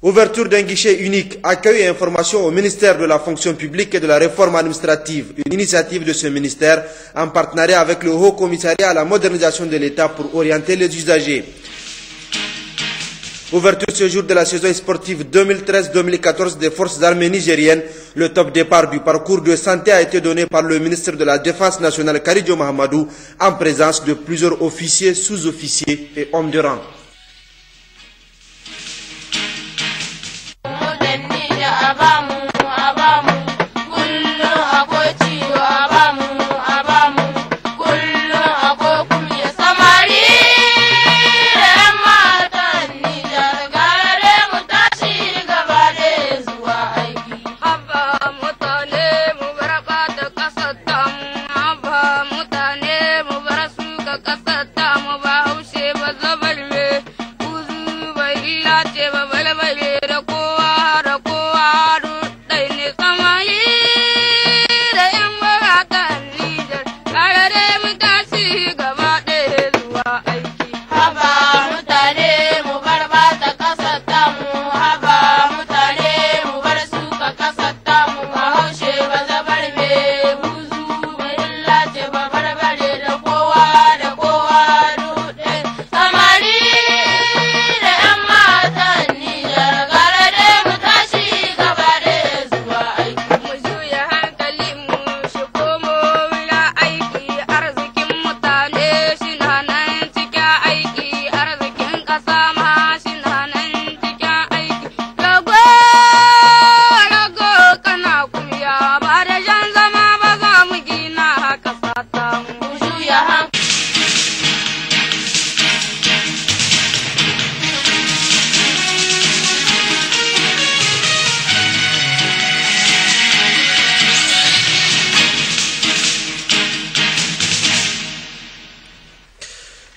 Ouverture d'un guichet unique, accueil et information au ministère de la fonction publique et de la réforme administrative. Une initiative de ce ministère en partenariat avec le Haut Commissariat à la modernisation de l'État pour orienter les usagers. Ouverture ce jour de la saison sportive 2013-2014 des forces armées nigériennes. Le top départ du parcours de santé a été donné par le ministre de la Défense nationale Karijo Mahamadou en présence de plusieurs officiers, sous-officiers et hommes de rang.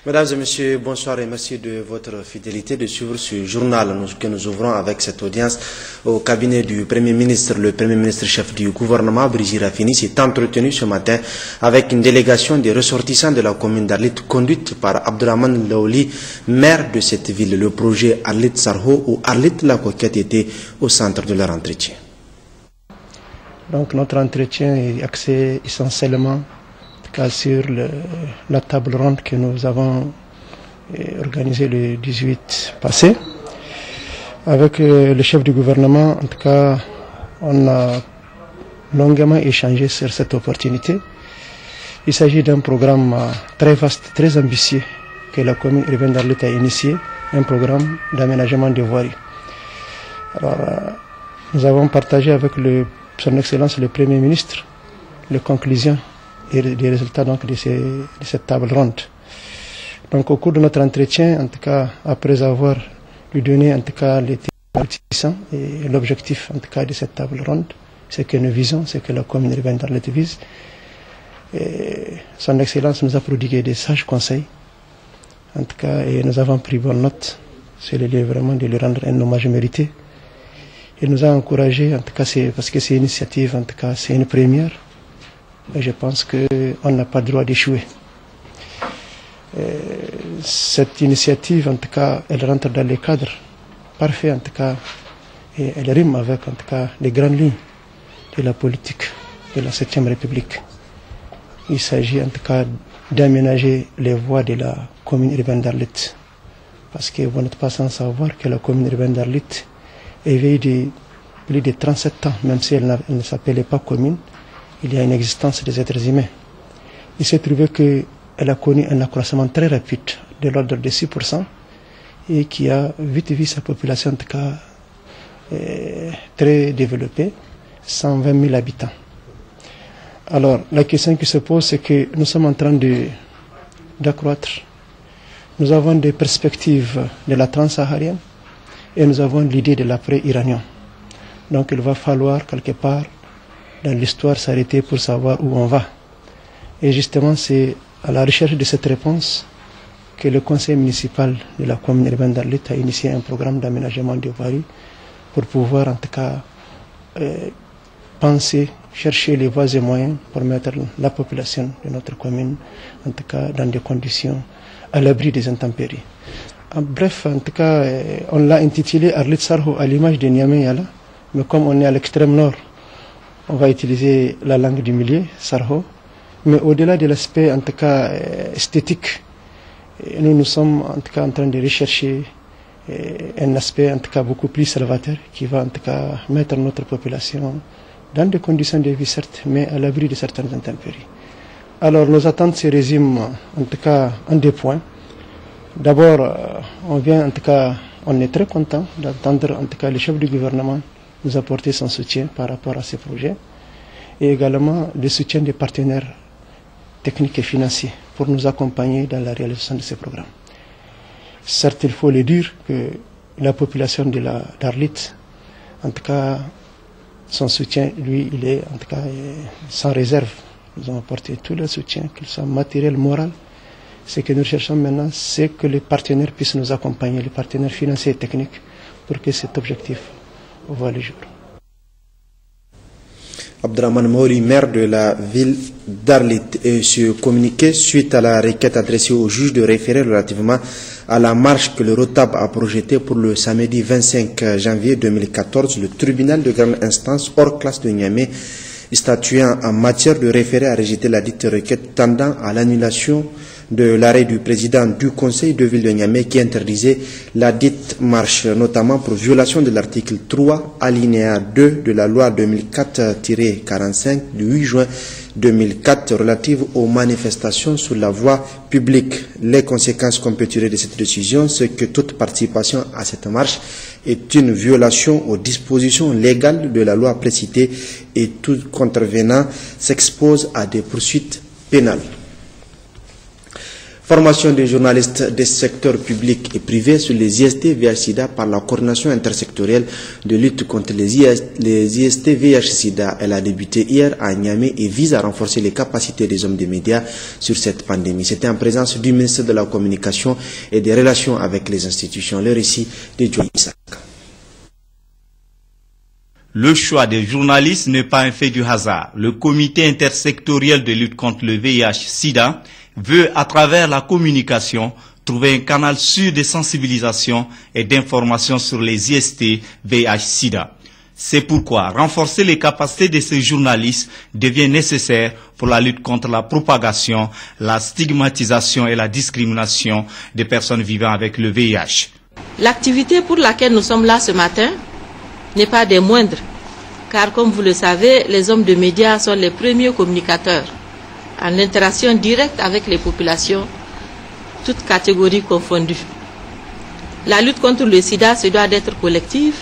Mesdames et messieurs, bonsoir et merci de votre fidélité de suivre ce journal que nous ouvrons avec cette audience au cabinet du Premier ministre. Le Premier ministre chef du gouvernement, Brigitte Raffini, s'est entretenu ce matin avec une délégation des ressortissants de la commune d'Arlit conduite par Abdurrahman Laouli, maire de cette ville. Le projet Arlit Sarho ou Arlit la Coquette était au centre de leur entretien. Donc notre entretien est axé essentiellement sur la table ronde que nous avons organisée le 18 passé. Avec le chef du gouvernement, en tout cas, on a longuement échangé sur cette opportunité. Il s'agit d'un programme très vaste, très ambitieux que la commune urbaine d'Arlit a initié, un programme d'aménagement des voiries. Alors, nous avons partagé avec son Excellence le Premier ministre les conclusions et des résultats donc de cette table ronde. Donc au cours de notre entretien, en tout cas après avoir lui donné en tout cas les participants et l'objectif en tout cas de cette table ronde, c'est que nous visons, c'est que la commune urbaine d'Arlit vise. Et son Excellence nous a prodigué des sages conseils, en tout cas, et nous avons pris bonne note. C'est le lieu vraiment de lui rendre un hommage mérité. Il nous a encouragé, en tout cas, parce que c'est une initiative, en tout cas, c'est une première. Et je pense qu'on n'a pas le droit d'échouer. Cette initiative, en tout cas, elle rentre dans les cadres parfaits, en tout cas, et elle rime avec, en tout cas, les grandes lignes de la politique de la 7e République. Il s'agit, en tout cas, d'aménager les voies de la commune urbaine d'Arlit. Parce que vous n'êtes pas sans savoir que la commune urbaine d'Arlit éveille de plus de 37 ans, même si elle ne s'appelait pas commune. Il y a une existence des êtres humains. Il s'est trouvé qu'elle a connu un accroissement très rapide de l'ordre de 6% et qui a vite vu sa population en tout cas très développée, 120 000 habitants. Alors la question qui se pose, c'est que nous sommes en train d'accroître. Nous avons des perspectives de la transsaharienne et nous avons l'idée de l'après-iranien. Donc il va falloir quelque part dans l'histoire s'arrêter pour savoir où on va. Et justement, c'est à la recherche de cette réponse que le conseil municipal de la commune urbaine d'Arlit a initié un programme d'aménagement des voiries pour pouvoir en tout cas penser, chercher les voies et moyens pour mettre la population de notre commune en tout cas dans des conditions à l'abri des intempéries. Bref, en tout cas, on l'a intitulé Arlit Sarho à l'image de Niamey Yala, mais comme on est à l'extrême nord, on va utiliser la langue du milieu, Sarho. Mais au-delà de l'aspect en tout cas esthétique, nous sommes en tout cas en train de rechercher un aspect en tout cas beaucoup plus salvateur qui va en tout cas mettre notre population dans des conditions de vie certes, mais à l'abri de certaines intempéries. Alors nos attentes se résument en tout cas en 2 points. D'abord, on est très content d'entendre en tout cas le chef du gouvernement nous apporter son soutien par rapport à ces projets et également le soutien des partenaires techniques et financiers pour nous accompagner dans la réalisation de ces programmes. Certes, il faut le dire que la population de d'Arlit, en tout cas, son soutien, lui, il est en tout cas sans réserve. Nous avons apporté tout le soutien, qu'il soit matériel, moral. Ce que nous cherchons maintenant, c'est que les partenaires puissent nous accompagner, les partenaires financiers et techniques, pour que cet objectif voit le jour. Abdraman Mouri, maire de la ville d'Arlit, et se communiqué suite à la requête adressée au juge de référé relativement à la marche que le ROTAB a projetée pour le samedi 25 janvier 2014. Le tribunal de grande instance hors classe de Niamey, statuant en matière de référé, a rejeté la dite requête tendant à l'annulation de l'arrêt du président du conseil de ville de Niamey qui interdisait la dite marche, notamment pour violation de l'article 3, alinéa 2 de la loi 2004-45 du 8 juin 2004 relative aux manifestations sur la voie publique. Les conséquences qu'on peut tirer de cette décision, c'est que toute participation à cette marche est une violation aux dispositions légales de la loi précitée et tout contrevenant s'expose à des poursuites pénales. Formation des journalistes des secteurs publics et privés sur les IST VIH-Sida par la coordination intersectorielle de lutte contre les IST VIH-Sida. Elle a débuté hier à Niamey et vise à renforcer les capacités des hommes des médias sur cette pandémie. C'était en présence du ministre de la Communication et des Relations avec les institutions. Le récit de Joy Isaac. Le choix des journalistes n'est pas un fait du hasard. Le comité intersectoriel de lutte contre le VIH-Sida veut, à travers la communication, trouver un canal sûr de sensibilisation et d'information sur les IST VIH-Sida. C'est pourquoi renforcer les capacités de ces journalistes devient nécessaire pour la lutte contre la propagation, la stigmatisation et la discrimination des personnes vivant avec le VIH. L'activité pour laquelle nous sommes là ce matin n'est pas des moindres, car comme vous le savez, les hommes de médias sont les premiers communicateurs en interaction directe avec les populations, toutes catégories confondues. La lutte contre le sida se doit d'être collective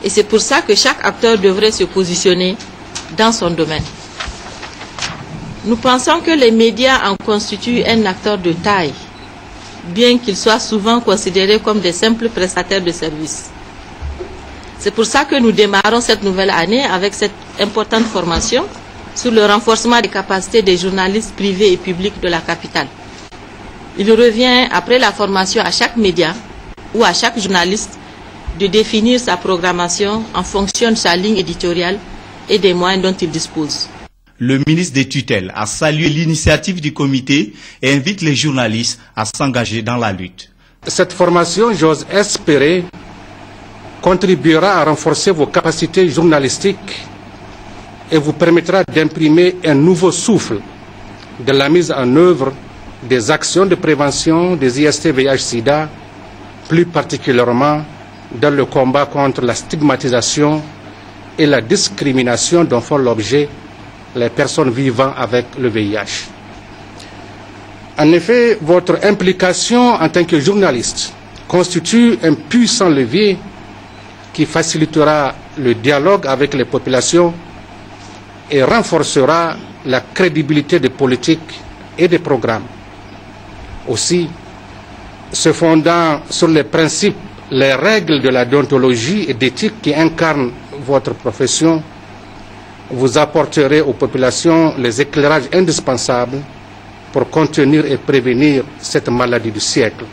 et c'est pour ça que chaque acteur devrait se positionner dans son domaine. Nous pensons que les médias en constituent un acteur de taille, bien qu'ils soient souvent considérés comme des simples prestataires de services. C'est pour ça que nous démarrons cette nouvelle année avec cette importante formation sur le renforcement des capacités des journalistes privés et publics de la capitale. Il revient, après la formation, à chaque média ou à chaque journaliste de définir sa programmation en fonction de sa ligne éditoriale et des moyens dont il dispose. Le ministre des tutelles a salué l'initiative du comité et invite les journalistes à s'engager dans la lutte. Cette formation, j'ose espérer, contribuera à renforcer vos capacités journalistiques et vous permettra d'imprimer un nouveau souffle de la mise en œuvre des actions de prévention des IST VIH-Sida, plus particulièrement dans le combat contre la stigmatisation et la discrimination dont font l'objet les personnes vivant avec le VIH. En effet, votre implication en tant que journaliste constitue un puissant levier qui facilitera le dialogue avec les populations et renforcera la crédibilité des politiques et des programmes. Aussi, se fondant sur les principes, les règles de la déontologie et d'éthique qui incarnent votre profession, vous apporterez aux populations les éclairages indispensables pour contenir et prévenir cette maladie du siècle.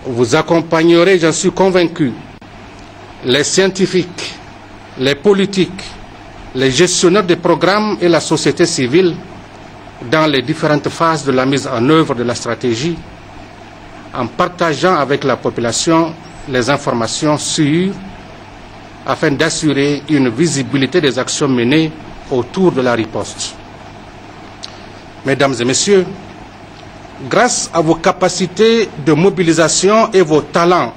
Vous accompagnerez, j'en suis convaincu, les scientifiques, les politiques, les gestionnaires des programmes et la société civile dans les différentes phases de la mise en œuvre de la stratégie en partageant avec la population les informations sûres afin d'assurer une visibilité des actions menées autour de la riposte. Mesdames et messieurs, grâce à vos capacités de mobilisation et vos talents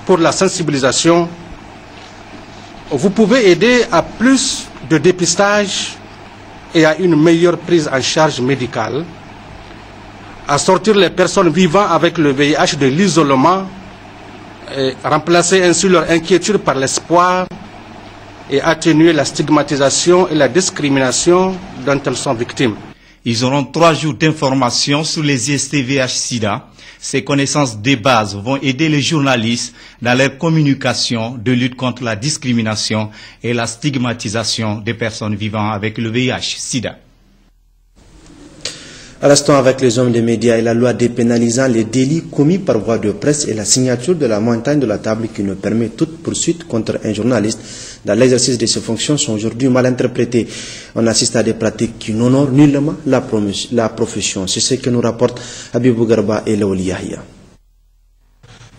pour la sensibilisation, vous pouvez aider à plus de dépistage et à une meilleure prise en charge médicale, à sortir les personnes vivant avec le VIH de l'isolement, et remplacer ainsi leur inquiétude par l'espoir et atténuer la stigmatisation et la discrimination dont elles sont victimes. Ils auront 3 jours d'information sur les IST VIH/Sida. Ces connaissances de base vont aider les journalistes dans leur communication de lutte contre la discrimination et la stigmatisation des personnes vivant avec le VIH/Sida. Restons avec les hommes des médias et la loi dépénalisant les délits commis par voie de presse et la signature de la montagne de la table qui ne permet toute poursuite contre un journaliste dans l'exercice de ses fonctions sont aujourd'hui mal interprétées. On assiste à des pratiques qui n'honorent nullement la profession. C'est ce que nous rapportent Habibou Garba et Laouli Yahya.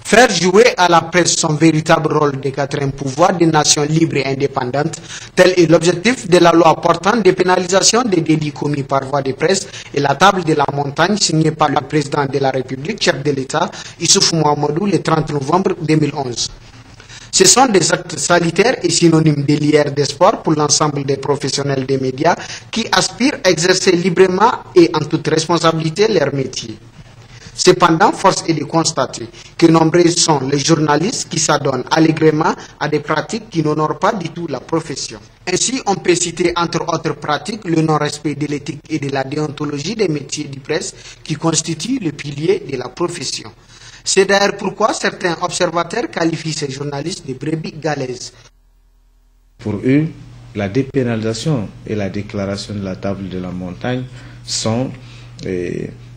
Faire jouer à la presse son véritable rôle de quatrième pouvoir d'une nation libre et indépendante, tel est l'objectif de la loi portant dépénalisation des délits commis par voie de presse et la table de la montagne signée par le président de la République, chef de l'État, Issoufou Mahamadou, le 30 novembre 2011. Ce sont des actes salutaires et synonymes de l'hier d'espoir pour l'ensemble des professionnels des médias qui aspirent à exercer librement et en toute responsabilité leur métier. Cependant, force est de constater que nombreux sont les journalistes qui s'adonnent allègrement à des pratiques qui n'honorent pas du tout la profession. Ainsi, on peut citer entre autres pratiques le non-respect de l'éthique et de la déontologie des métiers de presse qui constituent le pilier de la profession. C'est d'ailleurs pourquoi certains observateurs qualifient ces journalistes de brebis galeuses. Pour eux, la dépénalisation et la déclaration de la table de la montagne sont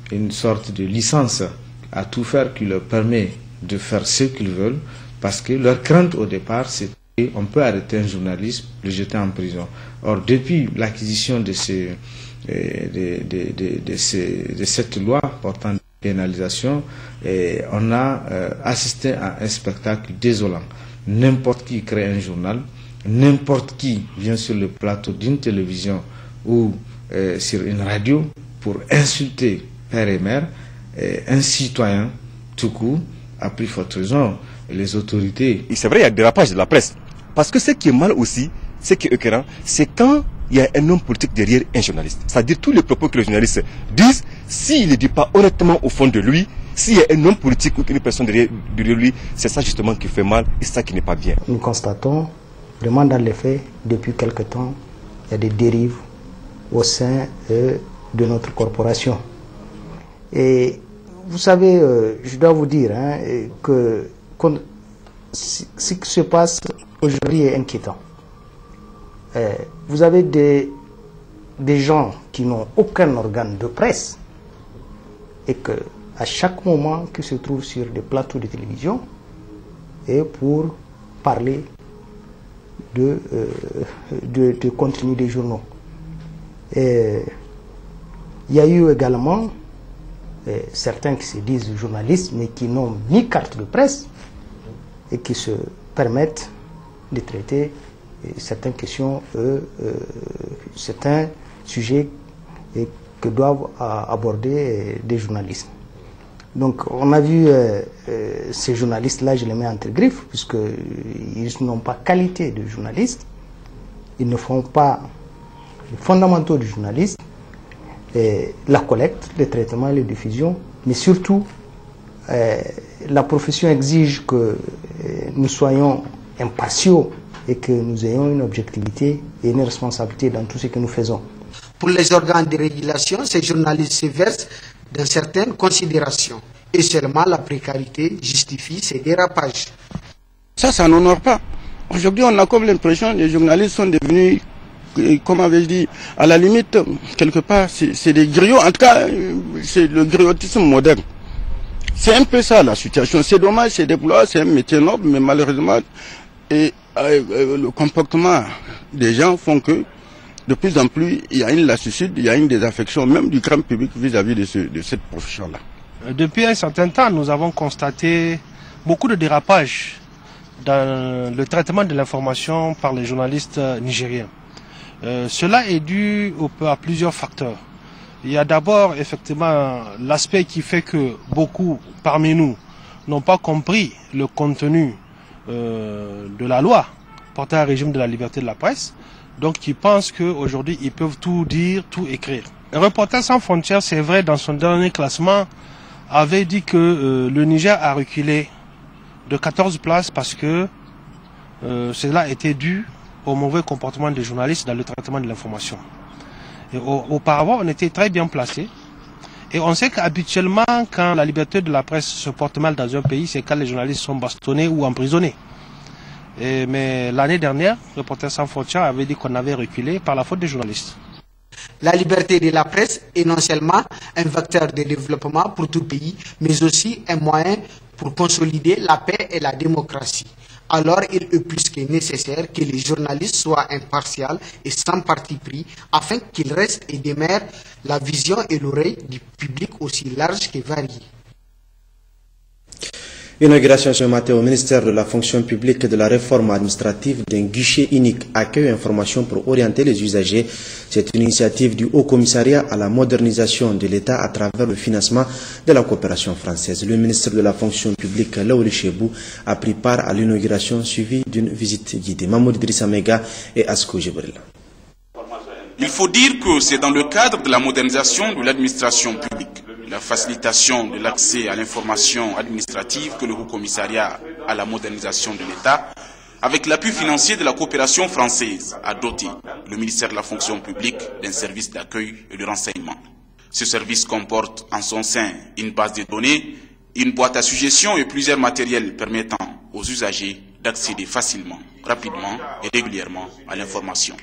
une sorte de licence à tout faire qui leur permet de faire ce qu'ils veulent, parce que leur crainte au départ, c'est qu'on peut arrêter un journaliste, le jeter en prison. Or, depuis l'acquisition de cette loi portant pénalisation, on a assisté à un spectacle désolant. N'importe qui crée un journal, n'importe qui vient sur le plateau d'une télévision ou sur une radio pour insulter père et mère, un citoyen tout court, a plus forte raison les autorités. C'est vrai, il y a des dérapage de la presse. Parce que ce qui est mal aussi, ce qui est écœurant, c'est quand il y a un homme politique derrière un journaliste. C'est-à-dire tous les propos que les journalistes disent, s'il ne dit pas honnêtement au fond de lui, s'il y a un homme politique ou une personne derrière lui, c'est ça justement qui fait mal et c'est ça qui n'est pas bien. Nous constatons vraiment dans les faits, depuis quelque temps, il y a des dérives au sein de notre corporation. Et vous savez, je dois vous dire que ce qui se passe aujourd'hui est inquiétant. Vous avez des gens qui n'ont aucun organe de presse et que à chaque moment qu'ils se trouvent sur des plateaux de télévision et pour parler de contenu des journaux. Et il y a eu également certains qui se disent journalistes mais qui n'ont ni carte de presse et qui se permettent de traiter certaines questions, certains sujets que doivent aborder des journalistes. Donc on a vu ces journalistes-là, je les mets entre griffes, puisqu'ils n'ont pas qualité de journalistes, ils ne font pas les fondamentaux du journaliste, la collecte, le traitement et la diffusion, mais surtout la profession exige que nous soyons impartiaux et que nous ayons une objectivité et une responsabilité dans tout ce que nous faisons. Pour les organes de régulation, ces journalistes se versent dans certaines considérations et seulement la précarité justifie ces dérapages. Ça n'honore pas. Aujourd'hui, on a comme l'impression que les journalistes sont devenus, comme avait-je dit, à la limite, quelque part, c'est des griots. En tout cas, c'est le griotisme moderne. C'est un peu ça la situation. C'est dommage, c'est déplorable, c'est un métier noble, mais malheureusement, le comportement des gens font que de plus en plus, il y a une lassitude, il y a une désaffection, même du grand public vis-à-vis de cette profession-là. Depuis un certain temps, nous avons constaté beaucoup de dérapages dans le traitement de l'information par les journalistes nigériens. Cela est dû à plusieurs facteurs. Il y a d'abord effectivement l'aspect qui fait que beaucoup parmi nous n'ont pas compris le contenu de la loi portant un régime de la liberté de la presse, donc qui pensent qu'aujourd'hui ils peuvent tout dire, tout écrire. Reporters sans frontières, c'est vrai, dans son dernier classement, avait dit que le Niger a reculé de 14 places parce que cela était dû au mauvais comportement des journalistes dans le traitement de l'information. Auparavant, on était très bien placés. Et on sait qu'habituellement, quand la liberté de la presse se porte mal dans un pays, c'est quand les journalistes sont bastonnés ou emprisonnés. Mais l'année dernière, Reporters sans frontières avait dit qu'on avait reculé par la faute des journalistes. La liberté de la presse est non seulement un vecteur de développement pour tout pays, mais aussi un moyen pour consolider la paix et la démocratie. Alors il est plus que nécessaire que les journalistes soient impartials et sans parti pris, afin qu'ils restent et demeurent la vision et l'oreille du public aussi large que variée. Inauguration ce matin au ministère de la fonction publique et de la réforme administrative d'un guichet unique accueil et information pour orienter les usagers. C'est une initiative du Haut Commissariat à la modernisation de l'État à travers le financement de la coopération française. Le ministre de la fonction publique, Laouli Chebou, a pris part à l'inauguration suivie d'une visite guidée. Mahmoud Idrissa Mega et Asko Jibril. Il faut dire que c'est dans le cadre de la modernisation de l'administration publique, la facilitation de l'accès à l'information administrative que le Haut Commissariat à la modernisation de l'État, avec l'appui financier de la coopération française, a doté le ministère de la fonction publique d'un service d'accueil et de renseignement. Ce service comporte en son sein une base de données, une boîte à suggestions et plusieurs matériels permettant aux usagers d'accéder facilement, rapidement et régulièrement à l'information.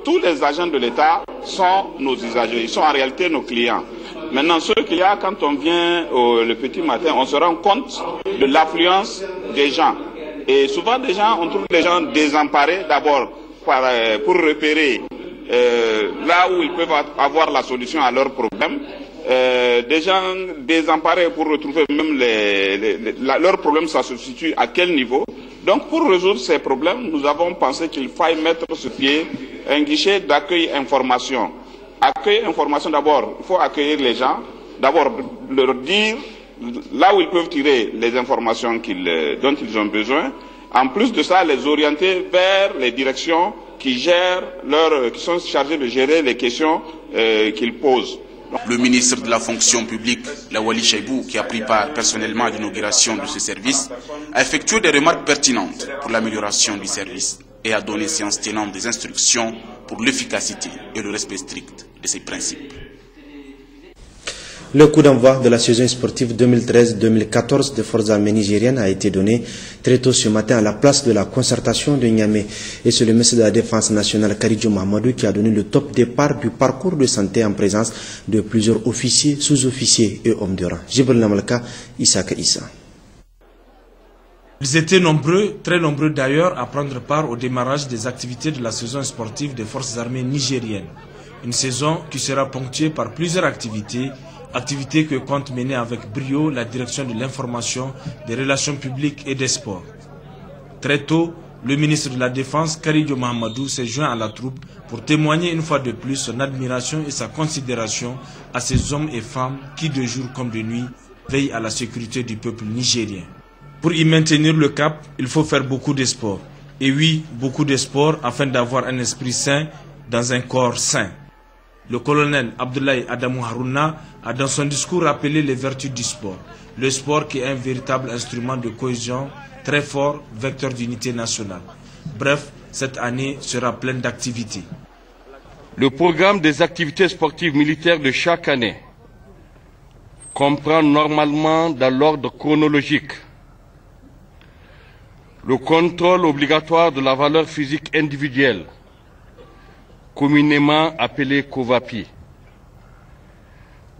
Tous les agents de l'État sont nos usagers, ils sont en réalité nos clients. Maintenant, ce qu'il y a, quand on vient le petit matin, on se rend compte de l'affluence des gens. Et souvent, on trouve les gens désemparés d'abord pour repérer là où ils peuvent avoir la solution à leurs problèmes. Des gens désemparés pour retrouver même leurs problèmes, ça se situe à quel niveau. Donc pour résoudre ces problèmes, nous avons pensé qu'il faille mettre sur pied un guichet d'accueil information. Accueil information d'abord, il faut accueillir les gens, d'abord leur dire là où ils peuvent tirer les informations dont ils ont besoin. En plus de ça, les orienter vers les directions qui sont chargées de gérer les questions qu'ils posent. Le ministre de la fonction publique, Laouli Chebou, qui a pris part personnellement à l'inauguration de ce service, a effectué des remarques pertinentes pour l'amélioration du service et a donné séance tenante des instructions pour l'efficacité et le respect strict de ces principes. Le coup d'envoi de la saison sportive 2013-2014 des forces armées nigériennes a été donné très tôt ce matin à la place de la concertation de Niamey. Et c'est le ministre de la Défense nationale, Karidjo Mahamadou, qui a donné le top départ du parcours de santé en présence de plusieurs officiers, sous-officiers et hommes de rang. Jibril Namalka, Issaka Issa. Ils étaient nombreux, très nombreux d'ailleurs, à prendre part au démarrage des activités de la saison sportive des forces armées nigériennes. Une saison qui sera ponctuée par plusieurs activités que compte mener avec brio la direction de l'information, des relations publiques et des sports. Très tôt, le ministre de la Défense, Karidjo Mahamadou, s'est joint à la troupe pour témoigner une fois de plus son admiration et sa considération à ces hommes et femmes qui, de jour comme de nuit, veillent à la sécurité du peuple nigérien. Pour y maintenir le cap, il faut faire beaucoup de sport. Et oui, beaucoup de sport afin d'avoir un esprit sain dans un corps sain. Le colonel Abdoulaye Adamou Harouna a dans son discours rappelé les vertus du sport. Le sport qui est un véritable instrument de cohésion, très fort, vecteur d'unité nationale. Bref, cette année sera pleine d'activités. Le programme des activités sportives militaires de chaque année comprend normalement dans l'ordre chronologique le contrôle obligatoire de la valeur physique individuelle, communément appelé COVAPI,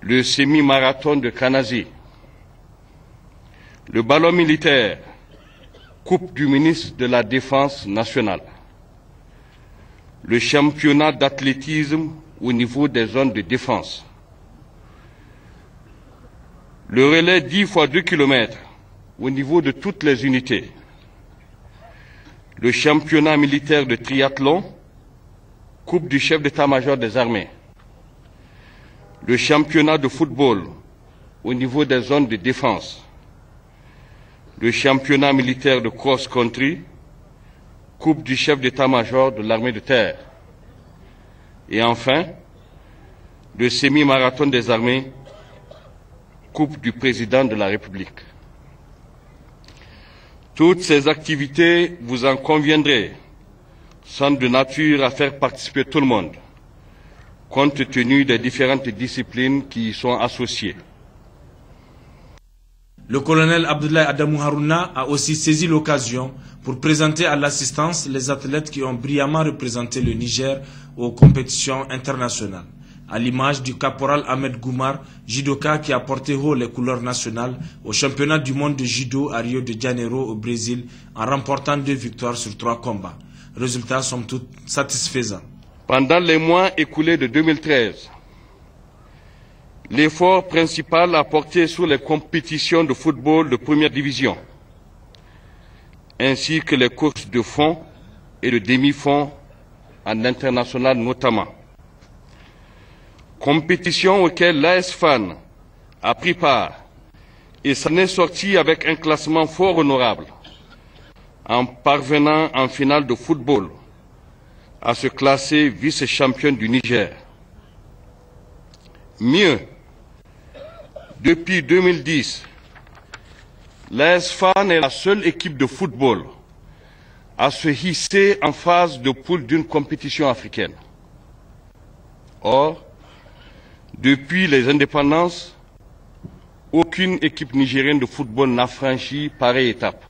le semi-marathon de Kanazi, le ballon militaire, Coupe du ministre de la Défense nationale, le championnat d'athlétisme au niveau des zones de défense, le relais 10 x 2 km au niveau de toutes les unités, le championnat militaire de triathlon, coupe du chef d'état-major des armées, le championnat de football au niveau des zones de défense, le championnat militaire de cross-country, coupe du chef d'état-major de l'armée de terre, et enfin, le semi-marathon des armées, coupe du président de la République. Toutes ces activités, vous en conviendrez, sont de nature à faire participer tout le monde, compte tenu des différentes disciplines qui y sont associées. Le colonel Abdoulaye Adamou Harouna a aussi saisi l'occasion pour présenter à l'assistance les athlètes qui ont brillamment représenté le Niger aux compétitions internationales. À l'image du caporal Ahmed Goumar, judoka qui a porté haut les couleurs nationales au championnat du monde de judo à Rio de Janeiro au Brésil en remportant 2 victoires sur 3 combats. Résultats somme toute satisfaisants. Pendant les mois écoulés de 2013, l'effort principal a porté sur les compétitions de football de première division, ainsi que les courses de fond et de demi-fond en international notamment. Compétition auxquelles l'AS Fan a pris part et s'en est sorti avec un classement fort honorable en parvenant en finale de football à se classer vice-champion du Niger. Mieux, depuis 2010, l'AS Fan est la seule équipe de football à se hisser en phase de poule d'une compétition africaine. Or, depuis les indépendances, aucune équipe nigérienne de football n'a franchi pareille étape.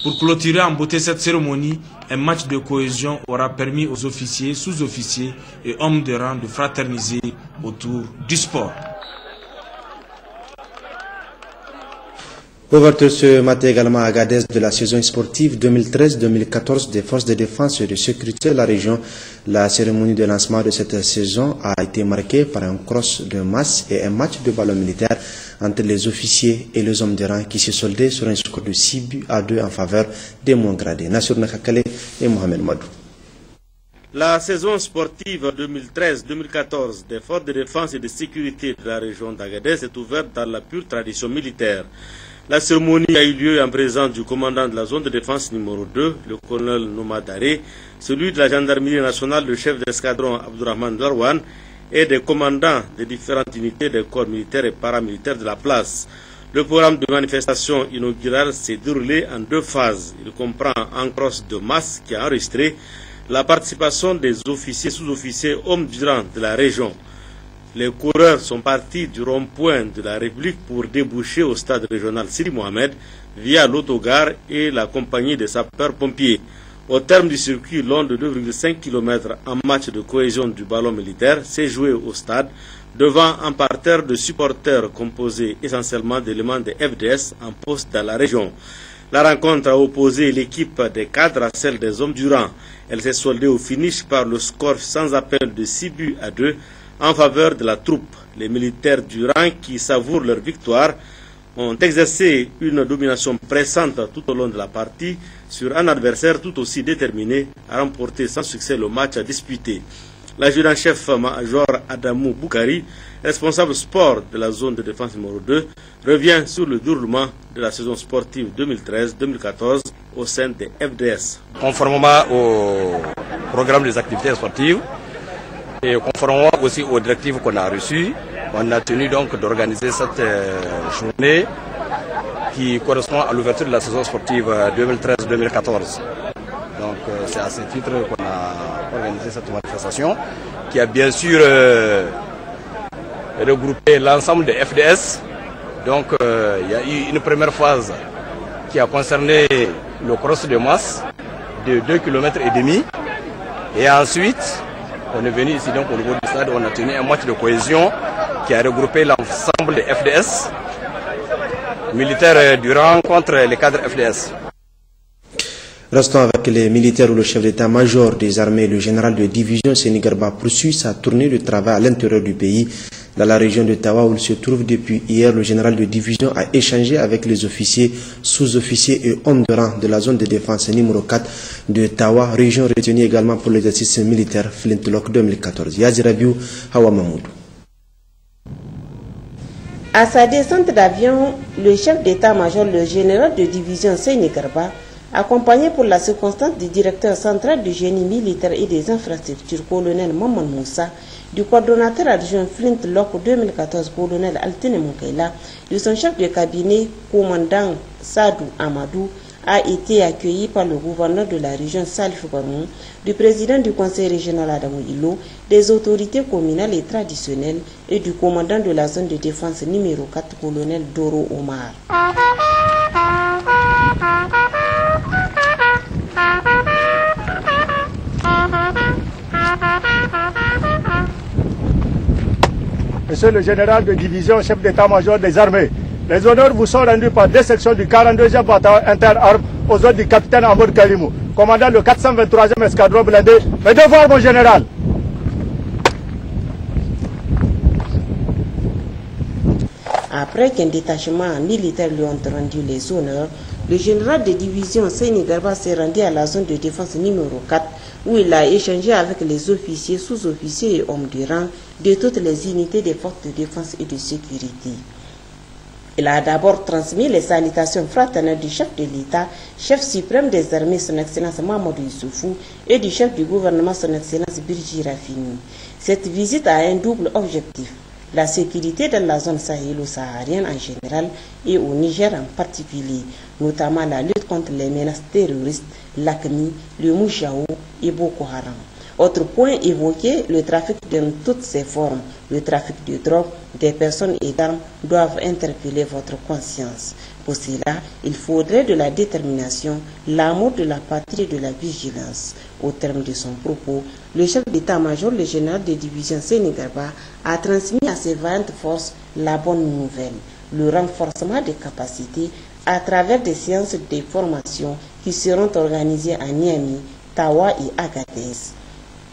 Pour clôturer en beauté cette cérémonie, un match de cohésion aura permis aux officiers, sous-officiers et hommes de rang de fraterniser autour du sport. Ouverture ce matin également à Agadez de la saison sportive 2013-2014 des forces de défense et de sécurité de la région. La cérémonie de lancement de cette saison a été marquée par un cross de masse et un match de ballon militaire entre les officiers et les hommes de rang qui se soldaient sur un score de 6-2 en faveur des moins gradés. Nassir Nakakale et Mohamed Madou. La saison sportive 2013-2014 des forces de défense et de sécurité de la région d'Agadez est ouverte dans la pure tradition militaire. La cérémonie a eu lieu en présence du commandant de la zone de défense numéro 2, le colonel Nomadare, celui de la gendarmerie nationale, le chef d'escadron Abdourahman Darwan, et des commandants des différentes unités des corps militaires et paramilitaires de la place. Le programme de manifestation inaugurale s'est déroulé en 2 phases. Il comprend un cross de masse qui a enregistré la participation des officiers, sous-officiers, hommes du rang de la région. Les coureurs sont partis du rond-point de la République pour déboucher au stade régional Sidi Mohamed via l'autogare et la compagnie des sapeurs-pompiers. Au terme du circuit long de 2,5 km en match de cohésion du ballon militaire, s'est joué au stade devant un parterre de supporters composé essentiellement d'éléments de FDS en poste dans la région. La rencontre a opposé l'équipe des cadres à celle des hommes du rang. Elle s'est soldée au finish par le score sans appel de 6-2 en faveur de la troupe. Les militaires du rang qui savourent leur victoire ont exercé une domination pressante tout au long de la partie sur un adversaire tout aussi déterminé à remporter sans succès le match à disputer. L'adjudant-chef major Adamou Boukari, responsable sport de la zone de défense numéro 2, revient sur le déroulement de la saison sportive 2013-2014 au sein des FDS. Conformément au programme des activités sportives, et conformément aussi aux directives qu'on a reçues, on a tenu donc d'organiser cette journée qui correspond à l'ouverture de la saison sportive 2013-2014. Donc c'est à ce titre qu'on a organisé cette manifestation qui a bien sûr regroupé l'ensemble des FDS. Donc il y a eu une première phase qui a concerné le cross de masse de 2,5 km et ensuite on est venu ici donc au niveau du stade, on a tenu un match de cohésion qui a regroupé l'ensemble des FDS, militaires du rang contre les cadres FDS. Restons avec les militaires où le chef d'état-major des armées, le général de division Séni Garba, poursuit sa tournée de travail à l'intérieur du pays. Dans la région de Tawa où il se trouve depuis hier, le général de division a échangé avec les officiers, sous-officiers et hommes de rang de la zone de défense numéro 4 de Tawa, région retenue également pour l'exercice militaire Flintlock 2014. Yazirabiou Hawa Mahmoud. À sa descente d'avion, le chef d'état-major, le général de division Seyni Garba, accompagné pour la circonstance du directeur central du génie militaire et des infrastructures, colonel Maman Moussa, du coordonnateur adjoint Flintlock 2014, colonel Altine Moukaila, de son chef de cabinet, commandant Sadou Amadou, a été accueilli par le gouverneur de la région Salif Barmou, du président du conseil régional Adamou Ilo, des autorités communales et traditionnelles et du commandant de la zone de défense numéro 4, colonel Doro Omar. Monsieur le général de division, chef d'état-major des armées, les honneurs vous sont rendus par des sections du 42e bataillon interarmes aux ordres du capitaine Amour Kalimou, commandant le 423e escadron blindé. Mes devoirs, mon général. Après qu'un détachement militaire lui ait rendu les honneurs, le général de division Seyni Garba s'est rendu à la zone de défense numéro 4 où il a échangé avec les officiers, sous-officiers et hommes de rang de toutes les unités des forces de défense et de sécurité. Il a d'abord transmis les salutations fraternelles du chef de l'État, chef suprême des armées, son Excellence Mamadou Issoufou, et du chef du gouvernement, son Excellence Birji Rafini. Cette visite a un double objectif: la sécurité dans la zone sahélo-saharienne en général et au Niger en particulier, notamment la lutte contre les menaces terroristes, l'AQMI, le Mouchaou et Boko Haram. Autre point évoqué, le trafic dans toutes ses formes, le trafic de drogue, des personnes et d'armes doivent interpeller votre conscience. Pour cela, il faudrait de la détermination, l'amour de la patrie et de la vigilance. Au terme de son propos, le chef d'état-major, le général de division Seyni Garba, a transmis à ses vaillantes forces la bonne nouvelle, le renforcement des capacités à travers des séances de formation qui seront organisées à Niamey, Tawa et Agadez.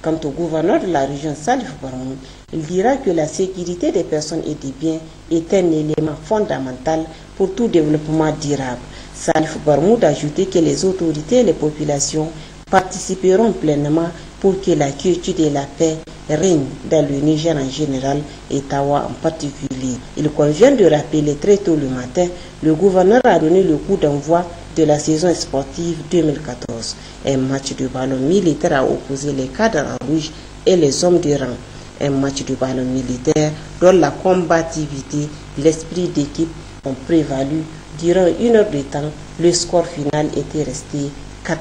Quant au gouverneur de la région Salif Barmou, il dira que la sécurité des personnes et des biens est un élément fondamental pour tout développement durable. Salif Barmou d'ajouter que les autorités et les populations participeront pleinement pour que la quiétude et la paix règnent dans le Niger en général et Tawa en particulier. Il convient de rappeler très tôt le matin, le gouverneur a donné le coup d'envoi de la saison sportive 2014. Un match de ballon militaire a opposé les cadres en rouge et les hommes de rang. Un match de ballon militaire dont la combativité, l'esprit d'équipe ont prévalu. Durant 1 heure de temps, le score final était resté 4-4.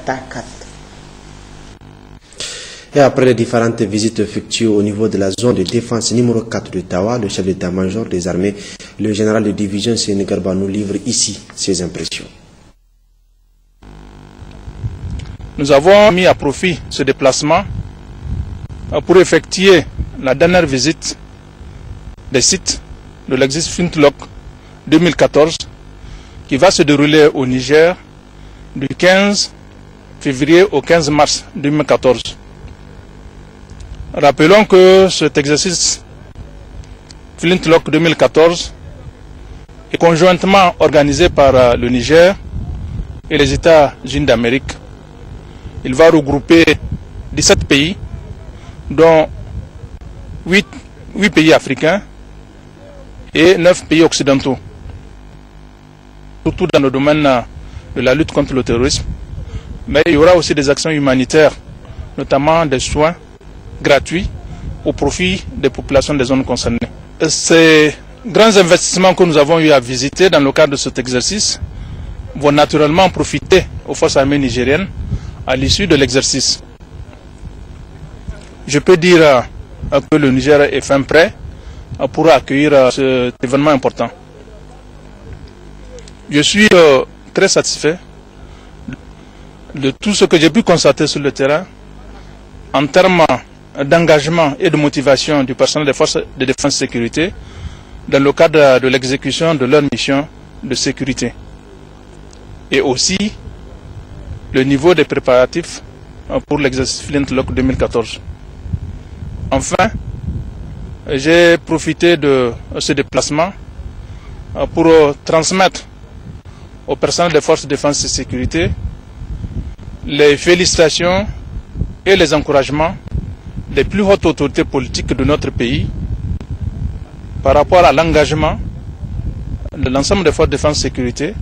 Et après les différentes visites effectuées au niveau de la zone de défense numéro 4 de Tawa, le chef d'état-major des armées, le général de division Seyni Garba, nous livre ici ses impressions. Nous avons mis à profit ce déplacement pour effectuer la dernière visite des sites de l'exercice Flintlock 2014 qui va se dérouler au Niger du 15 février au 15 mars 2014. Rappelons que cet exercice Flintlock 2014 est conjointement organisé par le Niger et les États-Unis d'Amérique. Il va regrouper 17 pays, dont 8 pays africains et 9 pays occidentaux, surtout dans le domaine de la lutte contre le terrorisme. Mais il y aura aussi des actions humanitaires, notamment des soins gratuits au profit des populations des zones concernées. Ces grands investissements que nous avons eu à visiter dans le cadre de cet exercice vont naturellement profiter aux forces armées nigériennes à l'issue de l'exercice. Je peux dire que le Niger est fin prêt pour accueillir cet événement important. Je suis très satisfait de tout ce que j'ai pu constater sur le terrain en termes d'engagement et de motivation du personnel des forces de défense et de sécurité dans le cadre de l'exécution de leur mission de sécurité. Et aussi le niveau des préparatifs pour l'exercice Flintlock 2014. Enfin, j'ai profité de ce déplacement pour transmettre au personnel des forces de défense et sécurité les félicitations et les encouragements des plus hautes autorités politiques de notre pays par rapport à l'engagement de l'ensemble des forces de défense et sécurité